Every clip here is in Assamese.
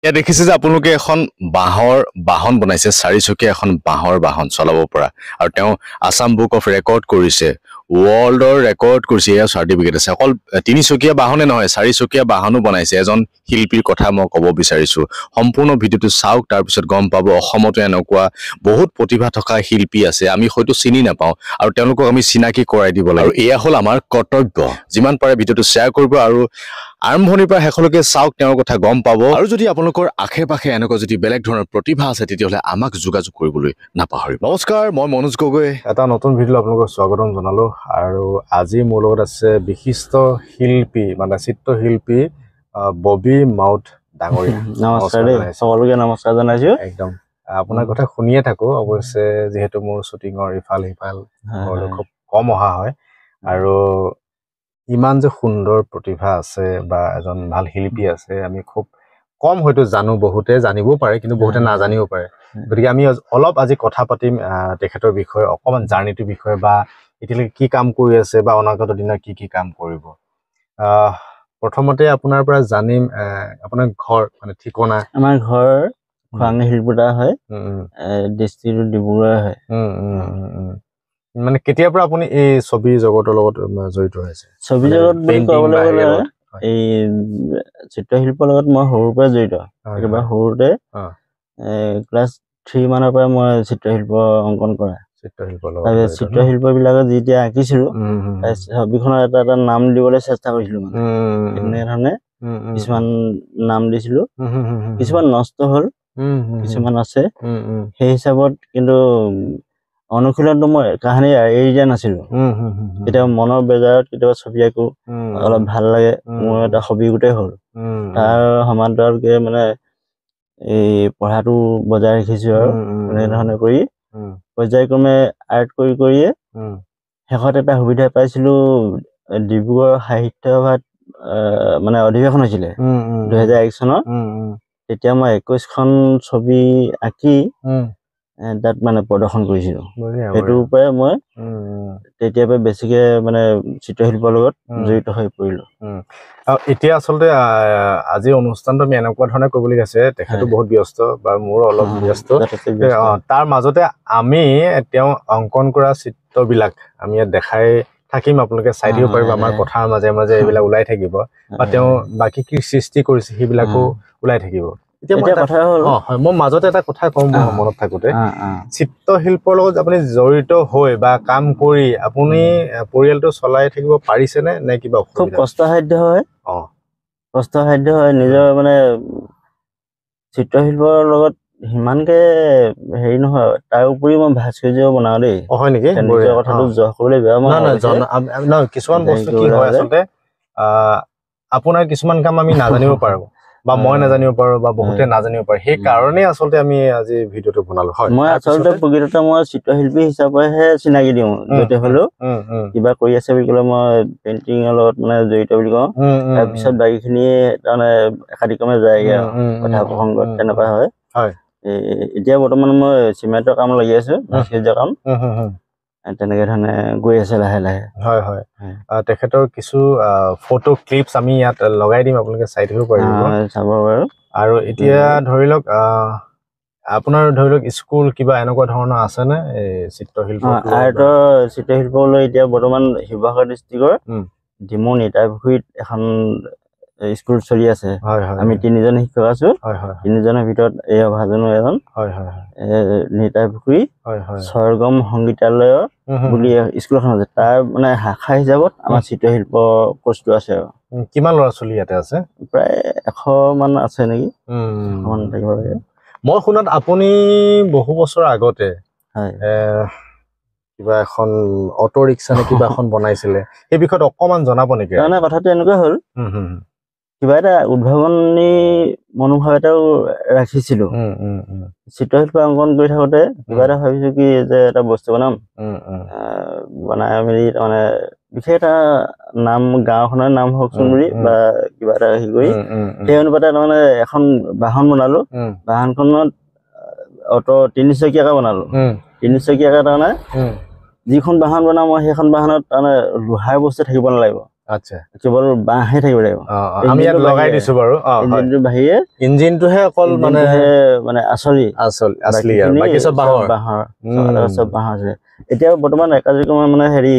ইয়াত দেখিছে যে আপোনালোকে এখন বাঁহৰ বাহন বনাইছে, চাৰিচকীয়া এখন বাঁহৰ বাহন চলাব পৰা, আৰু তেওঁ আছাম বুক অফ ৰেকৰ্ড কৰিছে, ৱৰ্ল্ডৰ ৰেকৰ্ড কৰিছে। এয়া চাৰ্টিফিকেট আছে। অকল তিনিচকীয়া বাহনে নহয়, চাৰিচকীয়া বাহনো বনাইছে। এজন শিল্পীৰ কথা মই ক'ব বিচাৰিছো। সম্পূৰ্ণ ভিডিঅ'টো চাওক, তাৰপিছত গম পাব অসমতো এনেকুৱা বহুত প্ৰতিভা থকা শিল্পী আছে, আমি হয়তো চিনি নাপাওঁ, আৰু তেওঁলোকক আমি চিনাকি কৰাই দিব লাগে। আৰু এয়া হ'ল আমাৰ কৰ্তব্য। যিমান পাৰে ভিডিঅ'টো শ্বেয়াৰ কৰিব আৰু আৰম্ভণিৰ পৰা শেষলৈকে চাওক, তেওঁৰ কথা গম পাব। আৰু যদি আপোনালোকৰ আশে পাশে এনেকুৱা যদি বেলেগ ধৰণৰ প্ৰতিভা আছে, তেতিয়াহ'লে আমাক যোগাযোগ কৰিবলৈ নাপাহৰিব। নমস্কাৰ, মই মনোজ গগৈ। এটা নতুন ভিডিঅ' আপোনালোকক স্বাগতম জনালো। আৰু আজি মোৰ লগত আছে বিশিষ্ট শিল্পী, মানে চিত্ৰশিল্পী ববি মাউত ডাঙৰীয়া। নমস্কাৰ দেই, সকলোকে নমস্কাৰ জনাইছো। একদম আপোনাৰ কথা শুনিয়ে থাকো, অৱশ্যে যিহেতু মোৰ শ্বুটিঙৰ ইফাল সিফাল খুব কম অহা হয়, আৰু ইমান যে সুন্দৰ প্ৰতিভা আছে বা এজন ভাল শিল্পী আছে, আমি খুব কম হয়তো জানো, বহুতে জানিবও পাৰে কিন্তু বহুতে নাজানিব পাৰে। গতিকে আমি অলপ আজি কথা পাতিম তেখেতৰ বিষয়ে, অকণমান জাৰ্ণিটোৰ বিষয়ে, বা এতিয়ালৈকে কি কাম কৰি আছে বা অনাগত দিনত কি কি কাম কৰিব। প্ৰথমতে আপোনাৰ পৰা জানিম আপোনাৰ ঘৰ, মানে ঠিকনা। আমাৰ ঘৰ খোৱাঙী শিলপুটা হয়, ডিষ্ট্ৰিক্ট ডিব্ৰুগড় হয়। মানে কেতিয়াৰ পৰা আপুনি এই ছবি জগতৰ লগত জড়িত হৈছে? ছবি জগত বুলি ক'বলৈ গ'লে এই চিত্ৰশিল্পৰ লগত মই সৰুৰ পৰা জড়িত। একেবাৰে সৰুতে ক্লাছ 3 মানৰ পৰা মই চিত্ৰশিল্প অংকন কৰা। চিত্ৰশিল্প বিলাকত যেতিয়া আঁকিছিলো, ছবিখনৰ এটা এটা নাম দিবলৈ চেষ্টা কৰিছিলো। মানে এনেধৰণে কিছুমান নাম দিছিলো, কিছুমান নষ্ট হল, কিছুমান আছে। সেই হিচাপত কিন্তু অনুশীলনটো মই কাহিনী এৰি দিয়া নাছিলো। কেতিয়াবা মনৰ বেজাৰত কেতিয়াবা ছবি আঁকো, অলপ ভাল লাগে, মোৰ এটা হবি গোটেই হ'ল। তাৰ সমান্তৰালকে মানে এই পঢ়াটো বজাই ৰাখিছো, আৰু এনেধৰণে কৰি পৰ্যায়ক্ৰমে আৰ্ট কৰি কৰিয়ে শেষত এটা সুবিধা পাইছিলো। ডিব্ৰুগড় সাহিত্য সভাত মানে অধিৱেশন হৈছিলে 2001 চনত। তেতিয়া মই 21খন ছবি আঁকি তাত মানে প্ৰদৰ্শন কৰিছিলো। সেইটোৰ পৰাই মই তেতিয়াৰ পৰা বেছিকে মানে চিত্ৰশিল্পৰ লগত জড়িত হৈ পৰিলো। আৰু এতিয়া আচলতে আজি অনুষ্ঠানটো আমি এনেকুৱা ধৰণে কৰিবলৈ আছে, তেখেতো বহুত ব্যস্ত বা মোৰো অলপ ব্যস্ত, তাৰ মাজতে আমি তেওঁ অংকন কৰা চিত্ৰবিলাক আমি ইয়াত দেখাই থাকিম, আপোনালোকে চাই দিব পাৰিব। আমাৰ কথাৰ মাজে মাজে এইবিলাক ওলাই থাকিব, বা তেওঁ বাকী কি সৃষ্টি কৰিছে সেইবিলাকো ওলাই থাকিব। মই মাজতে এটা কথা কম মনত থাকোতে, চিত্ৰশিল্পৰ লগত আপুনি জড়িত হৈ বা কাম কৰি আপুনি পৰিয়ালটো চলাই থাকিব পাৰিছেনে, নে কিবা খুব কষ্টসাধ্য হয়? কষ্টসাধ্য হয়। নিজৰ মানে চিত্ৰশিল্পৰ লগত সিমানকে হেৰি নহয়। তাৰ উপৰি মই ভাস্কৰ্য বনাও দেই। হয় নেকি? নিজৰ কথাটো জহ কৰিবলৈ বেয়া নহয়, কিছুমান বস্তু কি হয় আচলতে, আপোনাৰ কিছুমান কাম আমি নাজানিব পাৰো, বা মই নাজানিব পাৰো, বা বহুতে নাজানিব পাৰে। সেই কাৰণেই আচলতে আমি আজি ভিডিঅ'টো বনালো। হয়, মই আচলতে প্ৰকৃততে মই চিত্ৰশিল্পী হিচাপেহে চিনাকি দিওঁ। য'তে হলেও কিবা কৰি আছে বুলি ক'লে মই পেইণ্টিঙৰ লগত মানে জড়িত বুলি কওঁ। তাৰপিছত বাকীখিনি তাৰমানে একাদিক্ৰমে যায়গে আৰু কথা প্ৰসংগত তেনেকুৱা হয়। এতিয়া বৰ্তমান মই চিমেণ্টৰ কাম লাগি আছো, ভাস্কৰ্য কাম। তেনেকে ধৰণে গৈ আছে লাহে লাহে। হয় হয়, তেখেতৰ কিছু ফটো ক্লিপছ আমি ইয়াত লগাই দিম, আপোনালোকে চাই থাকিব পাৰিব, চাব বাৰু। আৰু এতিয়া ধৰি লওক আপোনাৰ ধৰি লওক স্কুল কিবা এনেকুৱা ধৰণৰ আছেনে এই চিত্ৰশিল্প? আৰ্টৰ চিত্ৰশিল্পলৈ এতিয়া বৰ্তমান শিৱসাগৰ ডিষ্ট্ৰিক্টৰ ডিমৌ নেতাপুখুৰীত এখন স্কুল চলি আছে। আমি 3জন শিক্ষক আছো। 3জনৰ ভিতৰত এই অভাজনো এজন। নেতাপুখুৰী স্বৰ্গম সংগীতালয় বুলি স্কুল এখন আছে, তাৰ মানে শাখা হিচাপত আমাৰ চিত্ৰশিল্প কোৰ্চটো আছে। আৰু কিমান ল'ৰা ছোৱালী ইয়াতে আছে? প্ৰায় 100 মান আছে নেকি। থাকিব লাগে। মই শুনাত আপুনি বহু বছৰ আগতে কিবা এখন অটো ৰিক্সা নে কিবা এখন বনাইছিলে, সেই বিষয়ত অকমান জনাব নেকি? তাৰমানে কথাটো এনেকুৱা হ'ল, কিবা এটা উদ্ভাৱনী মনোভাৱ এটাও ৰাখিছিলো। চিত্ৰশিল্প অংকন কৰি থাকোতে কিবা এটা ভাবিছো কি যে এটা বস্তু বনাম, বনাই মেলি তাৰমানে বিশেষ এটা নাম, গাঁওখনৰ নাম হওকচোন বুলি বা কিবা এটা হেৰি কৰি সেই অনুপাতে তাৰমানে এখন বাহন বনালো। বাহনখনত অটো 3-চকীয়াকে বনালো। 3-চকীয়াকে তাৰমানে যিখন বাহন বনাম মই সেইখন বাহনত তাৰমানে লোহাৰ বস্তু থাকিব নালাগিব, আচ্ছা কেৱল বাঁহে থাকিব লাগিব আমি ইয়াত লগাই দিছো বাৰু ইঞ্জিনটো বাহিৰে ইঞ্জিনটোহে অকল মানে আসলি আৰু বাকি চব বাঁহৰ চব বাঁহৰ আছে এতিয়া বৰ্তমান একাধিকমান মানে হেৰি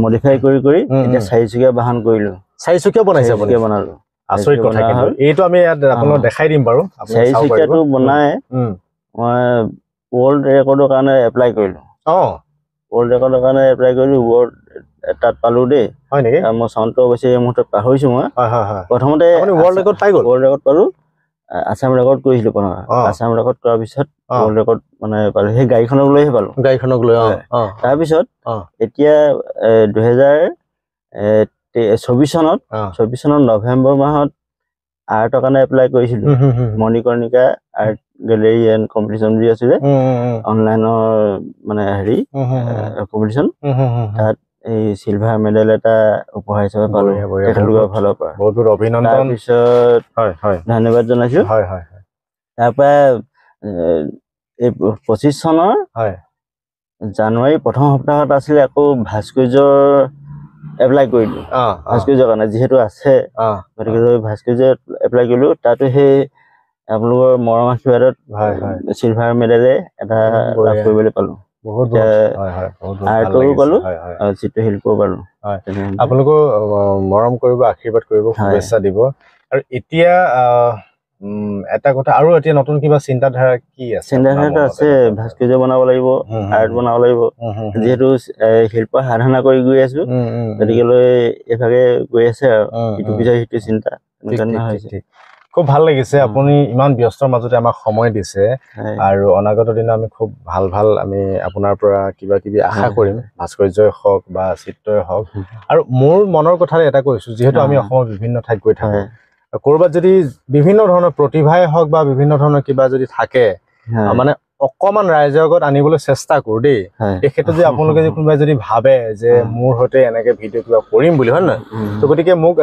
মডিফাই কৰি এতিয়া 4-চকীয়া বাহন কৰিলো 4-চকীয়া বনাইছে আপুনি বনালো আচৰিত কথা কিন্তু এইটো আমি ইয়াত আপোনাক দেখাই দিম বাৰু আপুনি 4-চকীয়াটো বনাই মই ৱৰ্ল্ড ৰেকৰ্ডৰ কাৰণে এপ্লাই কৰিলো ৱৰ্ল্ড ৰেকৰ্ডৰ কাৰণে এপ্লাই কৰিলো ৱৰ্ল্ড তাত পালো দেই হয় নেকি মই চাউণ্ডটো অৱশ্যে এই মুহূৰ্তত পাহৰিছো মই প্ৰথমতে আপুনি ৱৰ্ল্ড ৰেকৰ্ড পাই গ'ল ৱৰ্ল্ড ৰেকৰ্ড পালো আসাম ৰেকৰ্ড কৰিছিলো আসাম ৰেকৰ্ড কৰাৰ পিছত ৱৰ্ল্ড ৰেকৰ্ড মানে পালো সেই গাড়ীখনক লৈহে পালো তাৰপিছত এতিয়া 2024 চনত নৱেম্বৰ মাহত আৰ্টৰ কাৰণে এপ্লাই কৰিছিলো Manikarnika art gallery and competition বুলি আছিলে অনলাইনৰ মানে হেৰি কম্পিটিশ্যন তাত এই চিলভাৰ মেডেল এটা উপহাৰ হিচাপে পালো তেখেতলোকৰ ফালৰ পৰা বহুত বহুত অভিনন্দন তাৰপিছত ধন্যবাদ জনাইছো তাৰপৰা এই 25 চনৰ জানুৱাৰী প্ৰথম সপ্তাহত আছিলে আকৌ ভাস্কৰ্যৰ এপ্লাই কৰিলো ভাস্কৰ্যৰ কাৰণে যিহেতু আছে গতিকে ভাস্কৰ্য এপ্লাই কৰিলো তাতো সেই আপোনালোকৰ মৰম আশীৰ্বাদত চিলভাৰ মেডেলে এটা লাভ কৰিবলৈ পালো বহুত আৰ্টৰো পালো আৰু চিত্ৰশিল্পও পালো আপোনালোকো মৰম কৰিব আশীৰ্বাদ কৰিব শুভেচ্ছা দিব আৰু এতিয়া এটা কথা আৰু এতিয়া নতুন কিবা চিন্তাধাৰা কি আছে চিন্তাধাৰাটো আছে ভাস্কৰ্য বনাব লাগিব আৰ্ট বনাব লাগিব যিহেতু শিল্প সাধনা কৰি গৈ আছো গতিকে এইভাগে গৈ আছে আৰু ইটো পিছত সিটো চিন্তা খুব ভাল লাগিছে আপুনি ইমান ব্যস্তৰ মাজতে আমাক সময় দিছে আৰু অনাগত দিনত আমি খুব ভাল আমি আপোনাৰ পৰা কিবা কিবি আশা কৰিম ভাস্কৰ্যই হওক বা চিত্ৰই হওক আৰু মোৰ মনৰ কথাৰে এটা কৈছো যিহেতু আমি অসমৰ বিভিন্ন ঠাইত গৈ থাকো কৰবাত যদি বিভিন্ন ধৰণৰ প্ৰতিভাই হওক বা বিভিন্ন ধৰণৰ কিবা যদি থাকে মানে অকমান ৰাইজৰ আগত আনিবলৈ চেষ্টা কৰো দেই এই ক্ষেত্ৰত যদি আপোনালোকে যদি কোনোবাই যদি ভাবে যে মোৰ হতে এনেকে ভিডিঅ' কিবা কৰিম বুলি হয় নহয় তো গতিকে মোক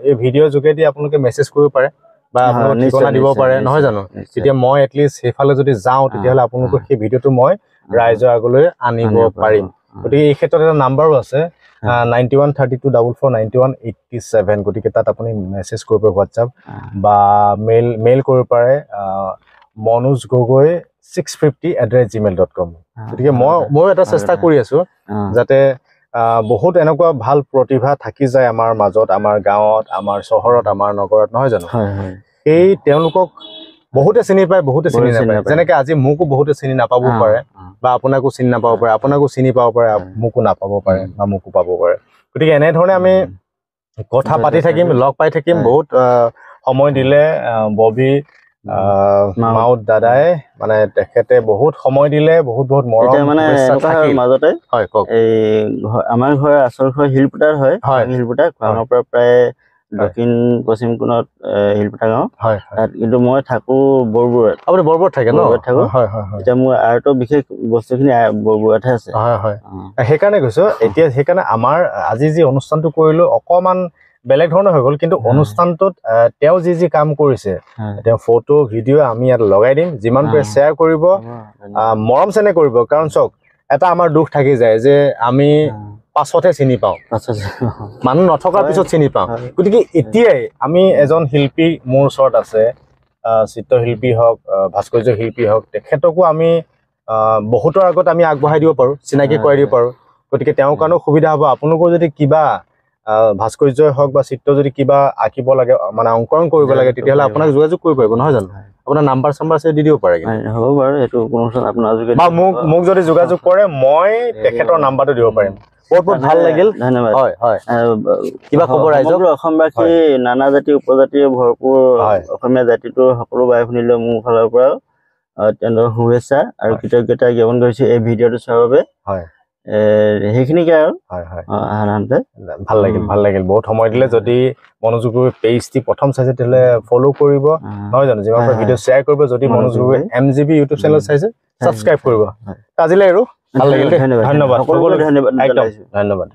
এই ভিডিঅ'ৰ যোগেদি আপোনালোকে মেছেজ কৰিব পাৰে বা আপোনালোকে ঠিকনা দিব পাৰে নহয় জানো তেতিয়া মই এটলিষ্ট সেইফালে যদি যাওঁ তেতিয়াহ'লে আপোনালোকৰ সেই ভিডিঅ'টো মই ৰাইজৰ আগলৈ আনিব পাৰিম গতিকে এই ক্ষেত্ৰত এটা নাম্বাৰো আছে 9132449187 গতিকে তাত আপুনি মেছেজ কৰিব হোৱাটছআপ বা মেইল কৰিব পাৰে manojgogoi650@gmail.com গতিকে মই এটা চেষ্টা কৰি আছো যাতে বহুত এনেকুৱা ভাল প্ৰতিভা থাকি যায় আমাৰ মাজত আমাৰ গাঁৱত আমাৰ চহৰত আমাৰ নগৰত নহয় জানো এই তেওঁলোকক বহুতে চিনি পায় বহুতে চিনি নাপায় যেনেকে আজি মোকো বহুতে চিনি নাপাব পাৰে বা আপোনাকো চিনি নাপাব পাৰে আপোনাকো চিনি পাব পাৰে মোকো নাপাব পাৰে বা মোকো পাব পাৰে গতিকে এনে ধৰণে আমি কথা পাতি থাকিম লগ পাই থাকিম বহুত সময় দিলে ববি মাউত দাদাই মানে তেখেতে বহুত সময় দিলে বহুত মৰম মানে মাজতে হয় কক এই আমাৰ ঘৰ আচল ঘৰ হিলপুটাৰ হয় হিলপুটাৰ গাঁৱৰ পৰা প্ৰায় দক্ষিণ পশ্চিম কোণত হিলপুটা গাঁও কিন্তু মই থাকো বৰবৰুৱাত আপুনি বৰবৰুৱাত থাকে ন থাকো এতিয়া মোৰ আৰ্টৰ বিশেষ বস্তুখিনি বৰবৰুৱাতহে আছে সেইকাৰণে কৈছো এতিয়া সেইকাৰণে আমাৰ আজি যি অনুষ্ঠানটো কৰিলো অকমান বেলেগ ধৰণৰ হৈ গ'ল কিন্তু অনুষ্ঠানটোত তেওঁ যি কাম কৰিছে তেওঁ ফটো ভিডিঅ' আমি ইয়াত লগাই দিম যিমান পাৰে শ্বেয়াৰ কৰিব মৰম চেনেহ কৰিব কাৰণ চাওক এটা আমাৰ দুখ থাকি যায় যে আমি পাছতহে চিনি পাওঁ মানুহ নথকাৰ পিছত চিনি পাওঁ গতিকে এতিয়াই আমি এজন শিল্পী মোৰ ওচৰত আছে চিত্ৰশিল্পী হওক ভাস্কৰ্য শিল্পী হওক তেখেতকো আমি বহুতৰ আগত আমি আগবঢ়াই দিব পাৰোঁ চিনাকি কৰাই দিব পাৰোঁ গতিকে তেওঁৰ কাৰণেও সুবিধা হ'ব আপোনালোকৰ যদি কিবা ভাস্কৰ্যই হওক বা চিত্ৰ যদি কিবা আঁকিব লাগে মানে অংকন কৰিব লাগে তেতিয়াহ'লে আপোনাক যোগাযোগ কৰিব পাৰিব নহয় জানো আপোনাৰ নাম্বাৰ চাম্বাৰ আছে দি দিব পাৰে হ'ব বাৰু এইটো কোনো আপোনাৰ বা মোক যদি যোগাযোগ কৰে মই তেখেতৰ নাম্বাৰটো দিব পাৰিম বহুত ভাল লাগিল ধন্যবাদ হয় হয় কিবা খবৰ ৰাইজক অসমবাসী নানা জাতি উপজাতিৰে ভৰপূৰ অসমীয়া জাতিটোৰ সকলো বাই ভনীলৈ মোৰ ফালৰ পৰা তেওঁলোকৰ শুভেচ্ছা আৰু কৃতজ্ঞতা জ্ঞাপন কৰিছো এই ভিডিঅ'টো চোৱাৰ বাবে হয় সেইখিনিকে আৰু সাধাৰণতে ভাল লাগিল বহুত সময় দিলে যদি মনোযোগী পেজটি প্ৰথম চাইছে তেতিয়াহ'লে ফ'ল' কৰিব নহয় জানো যিমান পাৰে ভিডিঅ' শ্বেয়াৰ কৰিব যদি মনোযোগী MGB ইউটিউব চেনেল চাইছে ছাবস্ক্ৰাইব কৰিব আজিলৈ আৰু ভাল লাগিল ধন্যবাদ সকলোকে ধন্যবাদ ধন্যবাদ